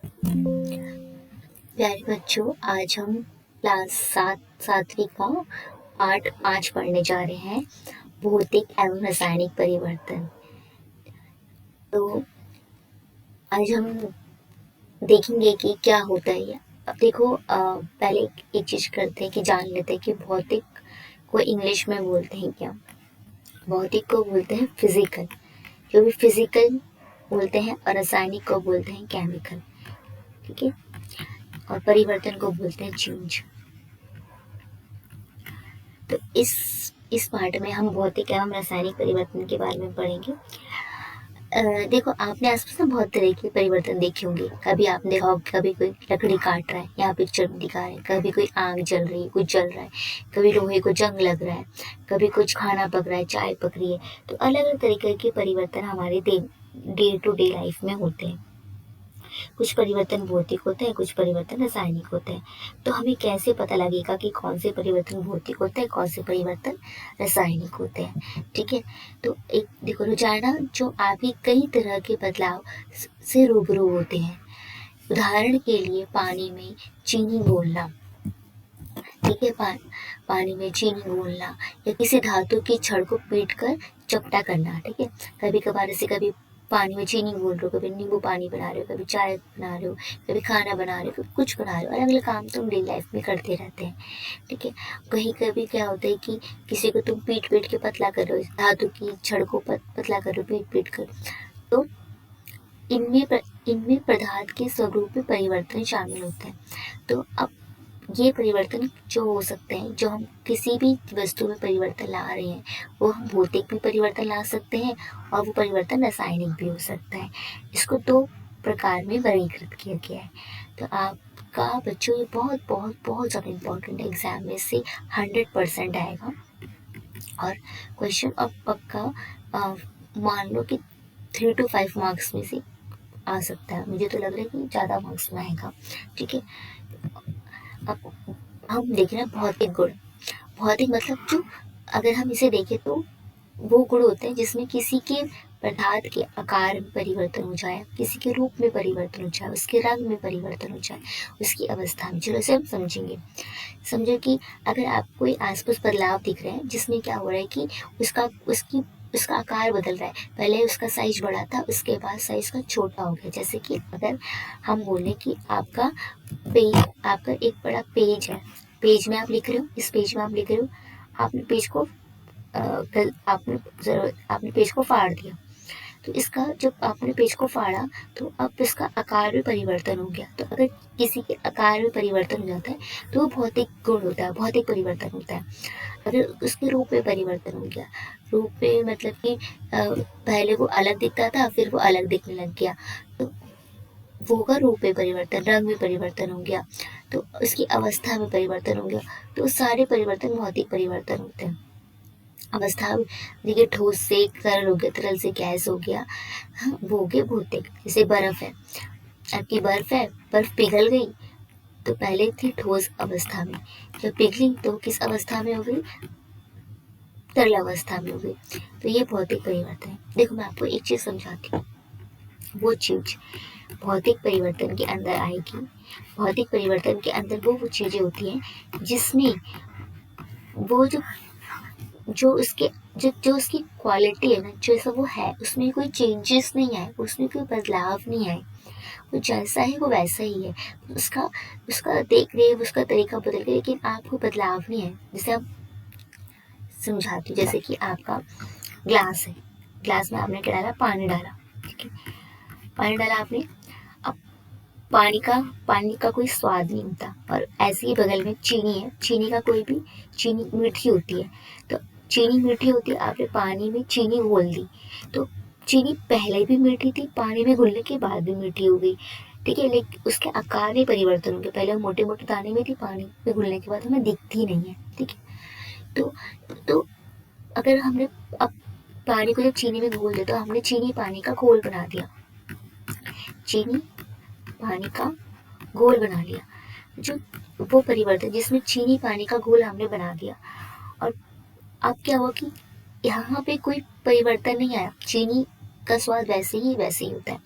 प्यारे बच्चों, आज हम क्लास सातवीं का पाठ 5 पढ़ने जा रहे हैं, भौतिक एवं रासायनिक परिवर्तन। तो आज हम देखेंगे कि क्या होता है ये। अब देखो, पहले एक चीज करते हैं कि जान लेते हैं कि भौतिक को इंग्लिश में बोलते हैं क्या। भौतिक को बोलते हैं फिजिकल, जो भी फिजिकल बोलते हैं, और रासायनिक को बोलते हैं केमिकल। ठीक है, और परिवर्तन को बोलते हैं चेंज। तो इस पार्ट में हम भौतिक एवं रासायनिक परिवर्तन के बारे में पढ़ेंगे। देखो, आपने आसपास ना बहुत तरह के परिवर्तन देखे होंगे। कभी आपने देखा होगा, कभी कोई लकड़ी काट रहा है, यहाँ पिक्चर में दिखा रहे हैं, कभी कोई आग जल रही है, कुछ जल रहा है, कभी लोहे को जंग लग रहा है, कभी कुछ खाना पक रहा है, चाय पक रही है। तो अलग अलग तरीके के परिवर्तन हमारे डे टू डे लाइफ में होते हैं। कुछ परिवर्तन भौतिक होते हैं, कुछ परिवर्तन रासायनिक होते हैं। तो हमें कैसे पता लगेगा कि कौन से परिवर्तन भौतिक होते हैं, कौन से परिवर्तन रासायनिक होते हैं। ठीक है, तो एक देखो, रोजाना जो आप ही कई तरह के बदलाव से रूबरू होते हैं। उदाहरण के लिए पानी में चीनी घोलना। ठीक है, पानी में चीनी घोलना, या किसी धातु की छड़ को पीट कर चपटा करना। ठीक है, कभी कभार ऐसे, कभी पानी में चीनी घोल रहे हो, कभी नींबू पानी बना रहे हो, कभी चाय बना रहे हो, कभी खाना बना रहे हो, कभी कुछ बना रहे हो। अलग अलग काम तुम डेली लाइफ में करते रहते हैं। ठीक है, कहीं कभी क्या होता है कि किसी को तुम पीट पीट के पतला कर रहे हो, धातु की छड़ को पतला कर रहे हो पीट पीट कर। तो इनमें पदार्थ के स्वरूप में परिवर्तन शामिल होता है। तो अब ये परिवर्तन जो हो सकते हैं, जो हम किसी भी वस्तु में परिवर्तन ला रहे हैं, वो हम भौतिक भी परिवर्तन ला सकते हैं, और वो परिवर्तन रासायनिक भी हो सकता है। इसको 2 प्रकार में वर्गीकृत किया गया है। तो आपका बच्चों, ये बहुत बहुत बहुत ज़्यादा इम्पोर्टेंट एग्जाम में से 100% आएगा। और क्वेश्चन अब पक्का मान लो कि 3 to 5 मार्क्स में से आ सकता है। मुझे तो लग रहा है कि ज़्यादा मार्क्स में आएगा। ठीक है, अब हम देख रहे हैं भौतिक गुण। भौतिक मतलब, जो अगर हम इसे देखें तो वो गुण होते हैं जिसमें किसी के पदार्थ के आकार में परिवर्तन हो जाए, किसी के रूप में परिवर्तन हो जाए, उसके रंग में परिवर्तन हो जाए, उसकी अवस्था में। चलो इसे हम समझेंगे। समझो कि अगर आपको कोई आसपास बदलाव दिख रहे हैं, जिसमें क्या हो रहा है कि उसका आकार बदल रहा है। पहले उसका साइज बड़ा था, उसके बाद साइज का छोटा हो गया। जैसे कि अगर हम बोले कि आपका एक बड़ा पेज है, पेज में आप लिख रहे हो, इस पेज में आप लिख रहे हो, आपने पेज को आपने पेज को फाड़ दिया। तो इसका, जब आपने पेज को फाड़ा, तो अब इसका आकार में परिवर्तन हो गया। तो अगर किसी के आकार में परिवर्तन हो जाता है, तो वो भौतिक गुण होता है, भौतिक परिवर्तन होता है। अगर उसके रूप में परिवर्तन हो गया, रूप में मतलब कि पहले वो अलग दिखता था, फिर वो अलग दिखने लग गया, तो वो होगा रूप में परिवर्तन। रंग में परिवर्तन हो गया, तो उसकी अवस्था में परिवर्तन हो गया। तो सारे परिवर्तन भौतिक परिवर्तन होते हैं। अवस्था देखिए, ठोस से तरल हो गया, तरल से गैस हो गया, हाँ, वो हो गया भौतिक। जैसे बर्फ है, आपकी बर्फ है, बर्फ पिघल गई, तो पहले थी ठोस अवस्था में, जब पिघली तो किस अवस्था में हो गई, तरल अवस्था में हो गई। तो ये भौतिक परिवर्तन है। देखो, मैं आपको एक चीज समझाती हूँ। वो चीज भौतिक परिवर्तन के अंदर आएगी। भौतिक परिवर्तन के अंदर वो चीजें होती हैं जिसमें वो जो उसके जो उसकी क्वालिटी है ना, जैसा वो है, उसमें कोई चेंजेस नहीं आए, उसमें कोई बदलाव नहीं आए। वो जैसा है वो वैसा ही है। उसका उसका देख रहे, उसका तरीका बदल गया, लेकिन आपको बदलाव नहीं है। जैसे आप समझाती हूँ, जैसे कि आपका ग्लास है, ग्लास में आपने क्या डाला, पानी डाला। ठीक है, पानी डाला आपने। अब पानी का कोई स्वाद नहीं होता, और ऐसे ही बगल में चीनी है, चीनी का कोई भी, चीनी मीठी होती है। तो चीनी मीठी होती है, आपने पानी में चीनी घोल दी, तो चीनी पहले भी मीठी थी, पानी में घुलने के बाद भी मीठी हो गई। ठीक है, लेकिन उसके आकार में परिवर्तन हो गया। पहले वो मोटे मोटे दाने में थी, पानी में घुलने के बाद हमें दिखती नहीं है। ठीक है, तो तो अगर हमने अब पानी को जब चीनी में घोल दिया, तो हमने चीनी पानी का घोल बना दिया। चीनी पानी का घोल बना लिया। जो वो परिवर्तन, जिसमें चीनी पानी का घोल हमने बना दिया, और अब क्या हुआ कि यहाँ पे कोई परिवर्तन नहीं आया, चीनी का स्वाद वैसे ही होता है।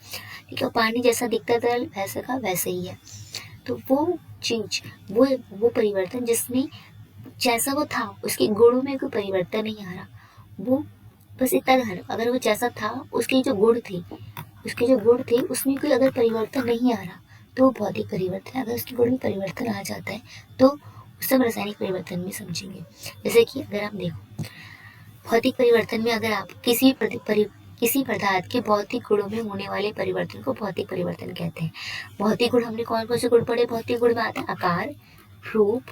ठीक है, पानी जैसा दिखता है तरल वैसा का वैसे ही है। तो वो चीज, वो परिवर्तन जिसमें जैसा वो था उसके गुणों में कोई परिवर्तन नहीं आ रहा, वो बस इतना ध्यान रखो, अगर वो जैसा था उसके जो गुण थे उसमें कोई अगर परिवर्तन नहीं आ रहा तो वो भौतिक परिवर्तन है। अगर उसके गुण में परिवर्तन आ जाता है तो उसे हम रासायनिक परिवर्तन में समझेंगे। जैसे कि अगर आप देखो भौतिक परिवर्तन में अगर आप किसी पदार्थ के भौतिक गुणों में होने वाले परिवर्तन को भौतिक परिवर्तन कहते हैं। भौतिक गुण हमने कौन कौन से गुण पढ़े? भौतिक गुण में आता है आकार, रूप,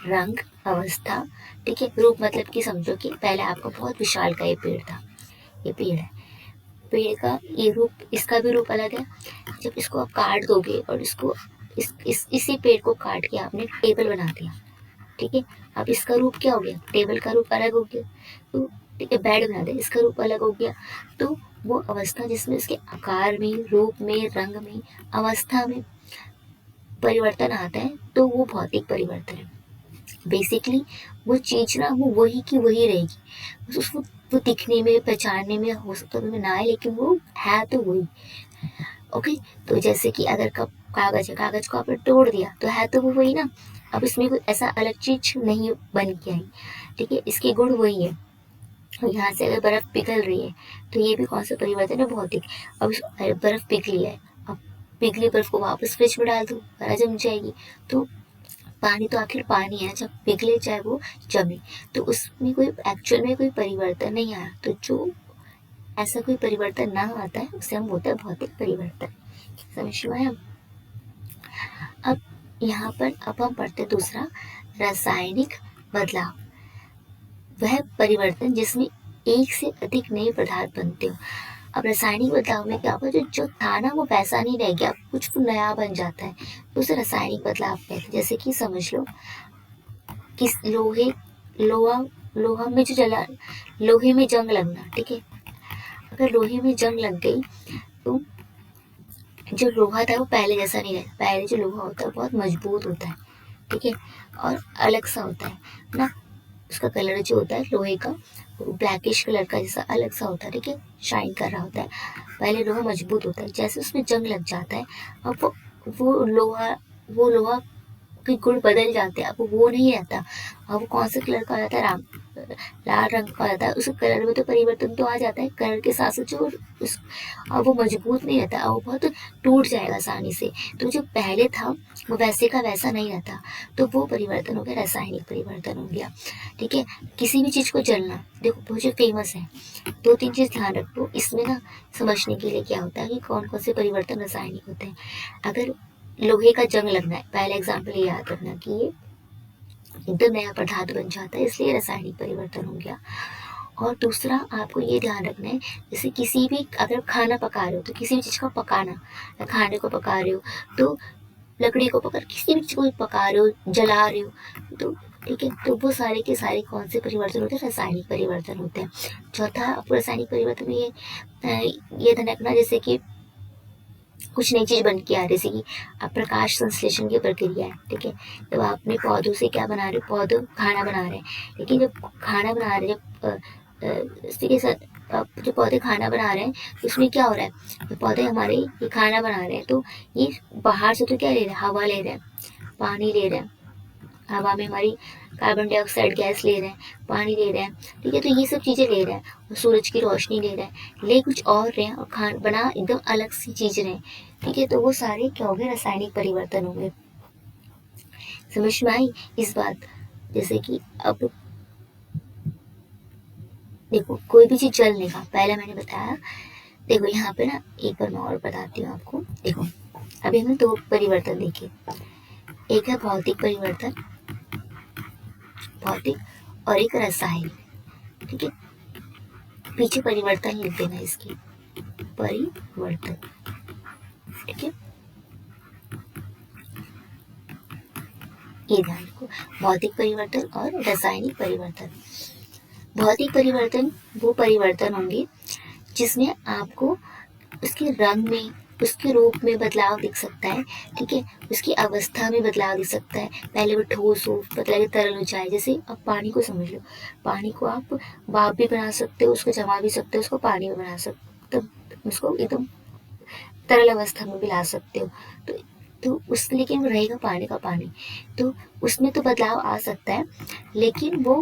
रंग, अवस्था। ठीक है, रूप मतलब कि समझो कि पहले आपका बहुत विशाल का ये पेड़ था, ये पेड़ है, पेड़ का ये रूप, इसका भी रूप अलग है। जब इसको आप काट दोगे और इसको इसी पेड़ को काट के आपने टेबल बना दिया, ठीक है, अब इसका रूप क्या हो गया? टेबल का रूप अलग हो गया। तो ठीक है, बेड बना दिया, इसका रूप अलग हो गया। तो वो अवस्था जिसमें इसके आकार में, रूप में, रंग में, अवस्था में परिवर्तन आता है तो वो भौतिक परिवर्तन है। बेसिकली वो चीज ना वो वही की वही रहेगी, बस उसको वो दिखने में, पहचानने में हो सकता है ना आए, लेकिन वो है तो वही। ओके, तो जैसे कि अगर कागज है, कागज को आपने तोड़ दिया तो है तो वो वही ना, अब इसमें कोई ऐसा अलग चीज नहीं बन के आई। ठीक है, इसके गुण वही है। और यहाँ से अगर बर्फ पिघल रही है तो ये भी कौन सा परिवर्तन है? भौतिक। अब बर्फ पिघली है, अब पिघली बर्फ को वापस फ्रिज में डाल दो, बर्फ जम जाएगी। तो पानी तो आखिर पानी है, जब पिघले चाहे वो जमे, तो उसमें कोई एक्चुअल में कोई परिवर्तन नहीं आया। तो जो ऐसा कोई परिवर्तन ना आता है उसे हम बोलते हैं भौतिक परिवर्तन। समझ में आया? अब यहाँ पर अब हम पढ़ते दूसरा, रासायनिक बदलाव। वह परिवर्तन जिसमें एक से अधिक नए पदार्थ बनते हो। अब रासायनिक बदलाव में क्या होगा, जो था ना वो वैसा नहीं रह गया, कुछ तो नया बन जाता है, तो उसे रासायनिक बदलाव कहते हैं। जैसे कि समझ लो कि लोहा लोहा में जो जला लोहे में जंग लगना, ठीक है, अगर लोहे में जंग लग गई तो जो लोहा था वो पहले जैसा नहीं रहता। पहले जो लोहा होता है बहुत मजबूत होता है, ठीक है, और अलग सा होता है ना, उसका कलर जो होता है लोहे का ब्लैकिश कलर का जैसा अलग सा होता है, ठीक है, शाइन कर रहा होता है। पहले लोहा मजबूत होता है, जैसे उसमें जंग लग जाता है अब वो लोहा के गुण बदल जाते हैं, अब वो नहीं रहता। अब वो कौन से कलर का हो जाता है? लाल रंग का हो जाता है। उस कलर में तो परिवर्तन तो आ जाता है, कलर के साथ साथ जो उस अब वो मजबूत नहीं रहता, अब वो बहुत टूट जाएगा आसानी से। तो जो पहले था वो वैसे का वैसा नहीं रहता, तो वो परिवर्तन हो गया, रासायनिक परिवर्तन हो गया। ठीक है, किसी भी चीज को जलना, देखो वो जो फेमस है, दो तीन चीज ध्यान रखो इसमें ना, समझने के लिए क्या होता है कि कौन कौन से परिवर्तन रासायनिक होते हैं। अगर लोहे का जंग लगना है, पहला एग्जाम्पल ये याद रखना कि ये एकदम नया पदार्थ बन जाता है, इसलिए रासायनिक परिवर्तन हो गया। और दूसरा आपको ये ध्यान रखना है, जैसे किसी भी अगर खाना पका रहे हो तो किसी भी चीज़ का पकाना, खाने को पका रहे हो तो लकड़ी को पका, किसी भी चीज़ को पका रहे हो, जला रहे हो, तो ठीक है, तो वो सारे के सारे कौन से परिवर्तन होते हैं? रासायनिक परिवर्तन होते हैं। चौथा आपको रासायनिक परिवर्तन में ये ध्यान रखना, जैसे कि कुछ नई चीज बन के आ रही, जैसे कि अब प्रकाश संश्लेषण की प्रक्रिया है, ठीक है, जब आपने पौधों से क्या बना रहे हो, पौधों खाना बना रहे हैं, लेकिन जब खाना बना रहे हैं, जब इसी के साथ अब जो पौधे खाना बना रहे हैं तो उसमें क्या हो रहा है, जो पौधे हमारे ये खाना बना रहे हैं तो ये बाहर से तो क्या ले रहे हैं? हवा ले रहे हैं, पानी ले रहे हैं, हवा में हमारी कार्बन डाइऑक्साइड गैस ले रहे हैं, पानी ले रहे हैं, ठीक है, तो ये सब चीज़ें ले रहे हैं, और सूरज की रोशनी ले रहे हैं, ले कुछ और रहे हैं, और खान बना एकदम अलग सी चीज़ रहे हैं, ठीक है, तो वो सारे क्या हो गए? रासायनिक परिवर्तन हो गए। समझ में आई इस बात? जैसे कि अब देखो कोई भी चीज़ जलने का, पहले मैंने बताया, देखो यहाँ पे ना एक बार मैं और बताती हूँ आपको। देखो अभी हमने दो परिवर्तन देखे, एक है भौतिक परिवर्तन, भौतिक, और एक रासायनिक, ठीक है, पीछे परिवर्तन लिख देना इसकी, परिवर्तन, ठीक है, ये ध्यान रखो, भौतिक परिवर्तन और रासायनिक परिवर्तन। भौतिक परिवर्तन वो परिवर्तन होंगे जिसमें आपको उसके रंग में, उसके रूप में बदलाव दिख सकता है, ठीक है, उसकी अवस्था में बदलाव दिख सकता है, पहले वो ठोस हो, मतलब तरल हो जाए। जैसे अब पानी को समझ लो, पानी को आप भाप भी बना सकते हो, उसको जमा भी सकते हो, उसको पानी में बना सकते हो, उसको एकदम तरल अवस्था में भी ला सकते हो। तो उस लेकिन वो रहेगा पानी का पानी। तो उसमें तो बदलाव आ सकता है, लेकिन वो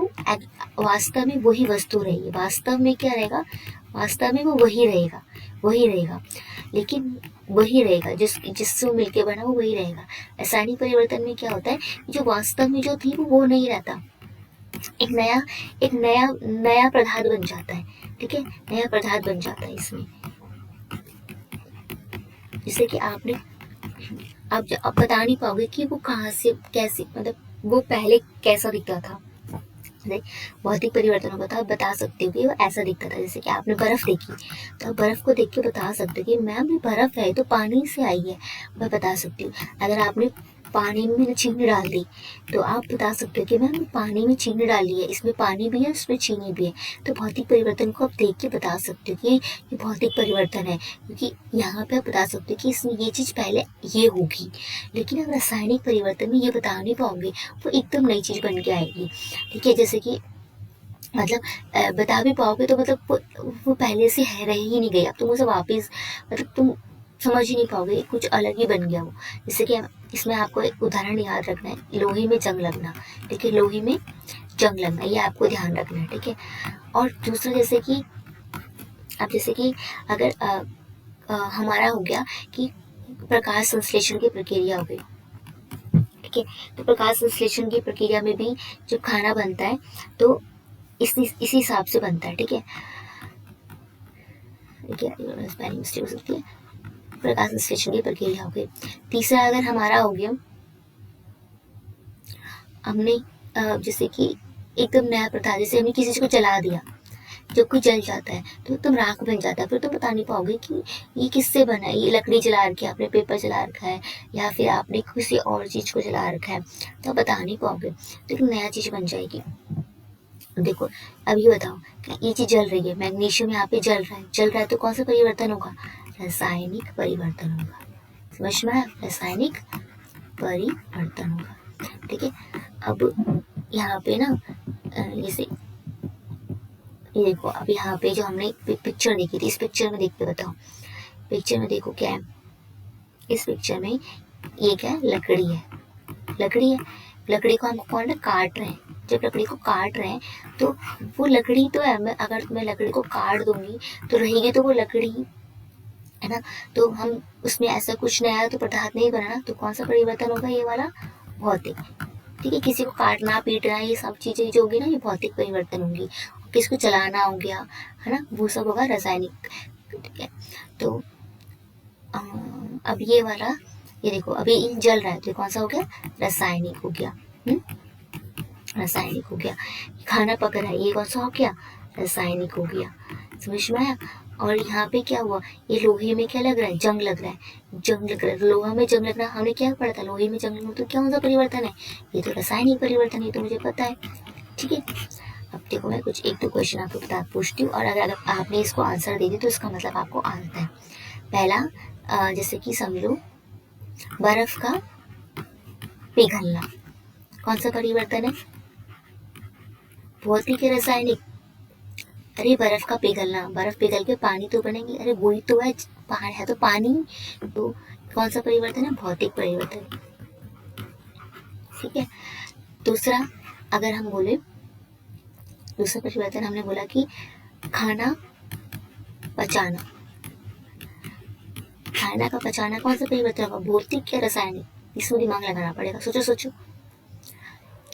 वास्तव में वही वस्तु रहेगी। वास्तव में क्या रहेगा, वास्तव में वो वही रहेगा, वही रहेगा, लेकिन वही रहेगा, जिससे मिलके बना वो वही रहेगा। रासायनिक परिवर्तन में क्या होता है, जो वास्तव में जो थी वो नहीं रहता, एक नया नया पदार्थ बन जाता है। ठीक है, नया पदार्थ बन जाता है इसमें। जैसे कि आप बता नहीं पाओगे कि वो कहाँ से कैसे, मतलब वो पहले कैसा दिखता था। भौतिक परिवर्तन होगा तो आप बता सकते हो कि वो ऐसा दिखता था। जैसे कि आपने बर्फ देखी, तो आप बर्फ को देख के बता सकते हो कि मैम ये बर्फ है, तो पानी से आई है, मैं बता सकती हूँ। अगर आपने पानी में चीनी डाल दी, तो आप बता सकते हो कि मैम पानी में चीनी डाली है, इसमें पानी भी है, इसमें चीनी भी है। तो भौतिक परिवर्तन को आप देख के बता सकते हो कि ये भौतिक परिवर्तन है, क्योंकि यहाँ पे आप बता सकते हो कि इसमें ये चीज़ पहले ये होगी। लेकिन आप रासायनिक परिवर्तन में ये बता नहीं पाओगे, वो एकदम नई चीज़ बन के आएगी। ठीक है, जैसे कि मतलब बता भी पाओगे तो मतलब वो पहले से है, रह ही नहीं गई। अब तुम उसे वापस, मतलब तुम समझ ही नहीं पाओगे, कुछ अलग ही बन गया वो। जैसे कि इसमें आपको एक उदाहरण याद रखना है, लोहे में जंग लगना। ठीक है, लोहे में जंग लगना, ये आपको ध्यान रखना है। ठीक है, और दूसरा जैसे कि अब जैसे कि अगर हमारा हो गया कि प्रकाश संश्लेषण की प्रक्रिया हो गई। ठीक है, तो प्रकाश संश्लेषण की प्रक्रिया में भी जब खाना बनता है तो इसी हिसाब से बनता है। ठीक है, स्पेलिंग मिस्टेक हो सकती है। प्रकाश संश्लेषण की प्रक्रिया हो गई। तीसरा अगर हमारा हो गया, हमने जैसे कि एकदम नया प्रथा, जैसे हमने किसी चीज को जला दिया, जब कोई जल जाता है तो तुम राख बन जाता है, फिर तुम बता नहीं पाओगे कि ये किससे बना है। ये लकड़ी जला रखी है आपने, पेपर जला रखा है, या फिर आपने किसी और चीज को जला रखा है, तो आप बता नहीं पाओगे, तो एक नया चीज बन जाएगी। देखो अब ये बताओ कि ये चीज जल रही है, मैग्नीशियम यहाँ पे जल रहा है, तो कौन सा परिवर्तन होगा, रासायनिक परिवर्तन होगा। समझ में आया, रासायनिक परिवर्तन होगा। ठीक है, अब यहाँ पे ना जैसे ये देखो, अब यहाँ पे जो हमने पिक्चर देखी थी, इस पिक्चर में देख के बताओ, पिक्चर में देखो क्या है, इस पिक्चर में ये क्या है, लकड़ी है, लकड़ी है। लकड़ी को हम कौन है, काट रहे हैं। जब लकड़ी को काट रहे हैं तो वो लकड़ी तो है, अगर मैं लकड़ी को काट दूंगी तो रहेगी तो वो लकड़ी है ना। तो हम उसमें ऐसा कुछ नया तो पदार्थ नहीं बना ना, तो कौन सा परिवर्तन होगा, ये वाला भौतिक। ठीक है, किसी को काटना पीटना ये सब चीजें जो होगी ना, ये भौतिक परिवर्तन होंगी। किसको चलाना हो गया, है ना, वो सब होगा रासायनिक। ठीक है, तो अब ये वाला, ये देखो अभी ये जल रहा है, तो कौन सा हो गया, रासायनिक हो गया। रासायनिक हो गया। खाना पक रहा है, ये कौन सा हो गया, रासायनिक हो गया। समझ में आया। और यहाँ पे क्या हुआ, ये लोहे में क्या लग रहा है, जंग लग रहा है, जंग लग रहा है, लोहा में जंग लग रहा है। हमने क्या पढ़ा था, लोहे में जंग लगना, तो क्या सा परिवर्तन है, ये तो रासायनिक परिवर्तन है, तो मुझे पता है। ठीक है, अब देखो मैं कुछ एक दो क्वेश्चन आपको बता पूछती हूँ, और अगर आपने इसको आंसर दे दी तो इसका मतलब आपको आता है। पहला जैसे कि समझ लो, बर्फ का पिघलना, कौन सा परिवर्तन है, भौतिक है, रासायनिक। अरे बर्फ का पिघलना, बर्फ पिघल के पानी तो बनेगी, अरे वही तो है, पहाड़ है तो पानी, तो कौन सा परिवर्तन है, भौतिक परिवर्तन। ठीक है, दूसरा अगर हम बोले, दूसरा परिवर्तन हमने बोला कि खाना पचाना, खाना का पचाना कौन सा परिवर्तन होगा, भौतिक या रासायनिक, इसमें दिमाग लगाना पड़ेगा, सोचो सोचो।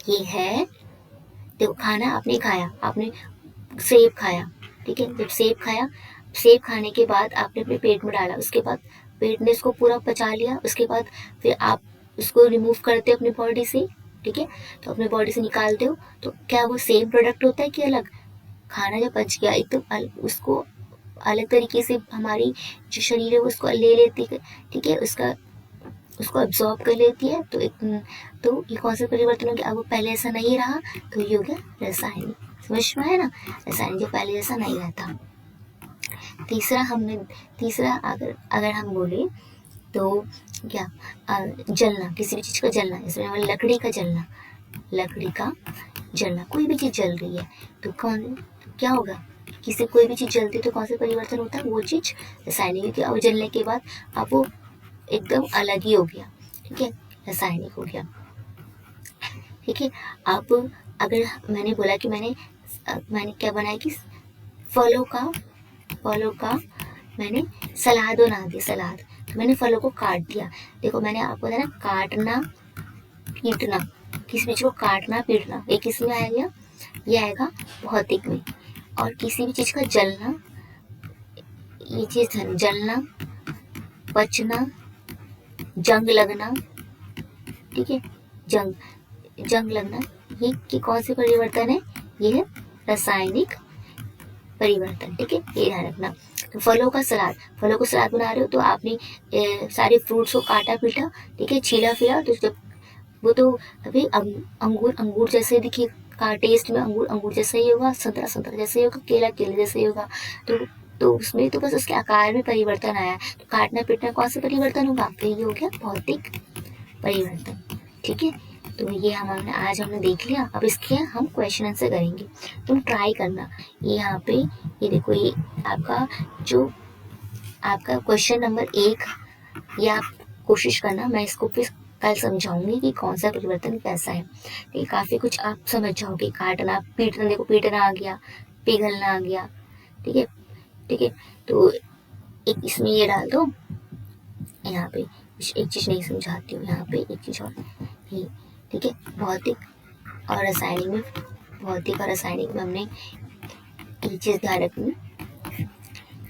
ये है, देखो खाना आपने खाया, आपने सेब खाया। ठीक है, जब सेब खाया, सेब खाने के बाद आपने अपने पेट में डाला, उसके बाद पेट ने इसको पूरा पचा लिया, उसके बाद फिर आप उसको रिमूव करते हो अपनी बॉडी से। ठीक है, तो अपने बॉडी से निकालते हो, तो क्या वो सेम प्रोडक्ट होता है कि अलग। खाना जब पच गया एकदम, उसको अलग तरीके से हमारी जो शरीर है वो उसको ले लेती है। ठीक है, उसको अब्जॉर्ब कर लेती है, तो तो ये कौन सा परिवर्तन हो गया, अब वो पहले ऐसा नहीं रहा, तो ये हो गया रासायनिक। समझ में है ना, रासायनिक जो पहले जैसा नहीं रहता। तीसरा अगर हम बोले तो क्या, जलना, किसी भी चीज का जलना, जैसे लकड़ी का जलना, लकड़ी का जलना, कोई भी चीज जल रही है तो क्या होगा, किसी कोई भी चीज़ जलती है तो कौन सा परिवर्तन होता है, वो चीज़ रासायनिक, क्योंकि अब जलने के बाद अब वो एकदम अलग ही हो गया, ठीक है, रासायनिक हो गया। ठीक है, अब अगर मैंने बोला कि मैंने क्या बनाया कि फलों का मैंने सलाद बना दिया, सलाद। तो मैंने फलों को काट दिया। देखो मैंने आपको बताया ना, काटना पीटना, किसी चीज को काटना पीटना, ये किस में आएगा, ये आएगा भौतिक में। और किसी भी चीज का जलना, ये चीज जलना, पचना, जंग लगना, ठीक है, जंग लगना, ये कौन से परिवर्तन है, ये है रासायनिक परिवर्तन, ठीक है, ये ध्यान रखना। तो फलों का सलाद, फलों को सलाद बना रहे हो तो आपने सारे फ्रूट्स को काटा पीटा, ठीक है, छीला फिला, तो जब वो तो अभी अंगूर जैसे दिखेगा, टेस्ट में अंगूर जैसा ही होगा, संतरा जैसे ही होगा, केला केले जैसे ही होगा। तो उसमें तो बस उसके आकार में परिवर्तन आया। तो काटना पीटना कौन सा परिवर्तन होगा, तो ये हो गया भौतिक परिवर्तन, ठीक है। तो ये आज हमने देख लिया। अब इसके हम क्वेश्चन आंसर करेंगे, तुम ट्राई करना। ये यहाँ पे ये देखो, ये आपका क्वेश्चन नंबर 1, ये आप कोशिश करना, मैं इसको फिर कल समझाऊंगी कि कौन सा परिवर्तन कैसा है। ये काफी कुछ आप समझ जाओगे। काटना पीटना, देखो पीटना आ गया, पिघलना आ गया, ठीक है, ठीक है। तो एक इसमें ये डाल दो, यहाँ पे एक चीज नहीं समझाती हूँ, यहाँ पे एक चीज और, ये ठीक है। भौतिक और रासायनिक में हमने ये चीज ध्यान रखनी,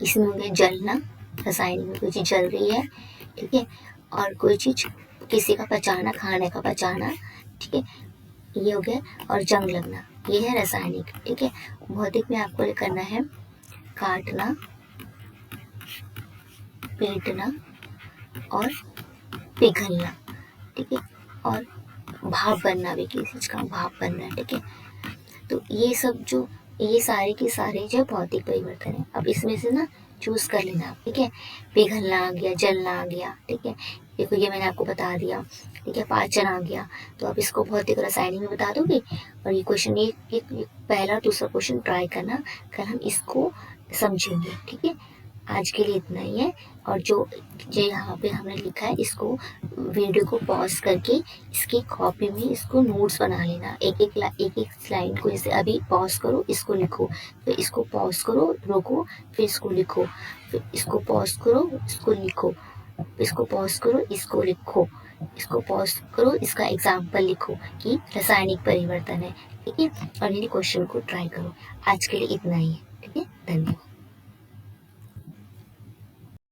इसमें हो गया जलना, रासायनिक में कोई चीज जल रही है, ठीक है, और कोई चीज किसी का पचाना, खाने का पचाना, ठीक है, ये हो गया। और जंग लगना, ये है रासायनिक, ठीक है। भौतिक में आपको करना है काटना पीटना और पिघलना, ठीक है, और भाप बनना भी, किसी चीज का भाप बनना, ठीक है। तो ये सब जो, ये सारे के सारे जो भौतिक परिवर्तन है। अब इसमें से ना चूज कर लेना, ठीक है। पिघलना आ गया, जलना आ गया, ठीक है, देखो ये मैंने आपको बता दिया, ठीक है। पाचन आ गया, तो अब इसको भौतिक और रासायनिक में बता दोगे। और ये क्वेश्चन, ये पहला और दूसरा क्वेश्चन ट्राई करना, कल हम इसको समझेंगे, ठीक है। आज के लिए इतना ही है। और जो यहाँ पे हमने लिखा है, इसको वीडियो को पॉज करके इसकी कॉपी में इसको नोट्स बना लेना, एक एक लाइन को, जैसे अभी पॉज करो, इसको लिखो, फिर इसको पॉज करो, रोको, फिर इसको लिखो, फिर इसको पॉज करो, इसको लिखो, इसको पॉज करो, इसको लिखो, इसको पॉज करो, इसका एग्जाम्पल लिखो कि रासायनिक परिवर्तन है, ठीक है। और मेरे क्वेश्चन को ट्राई करो। आज के लिए इतना ही है, ठीक है, धन्यवाद।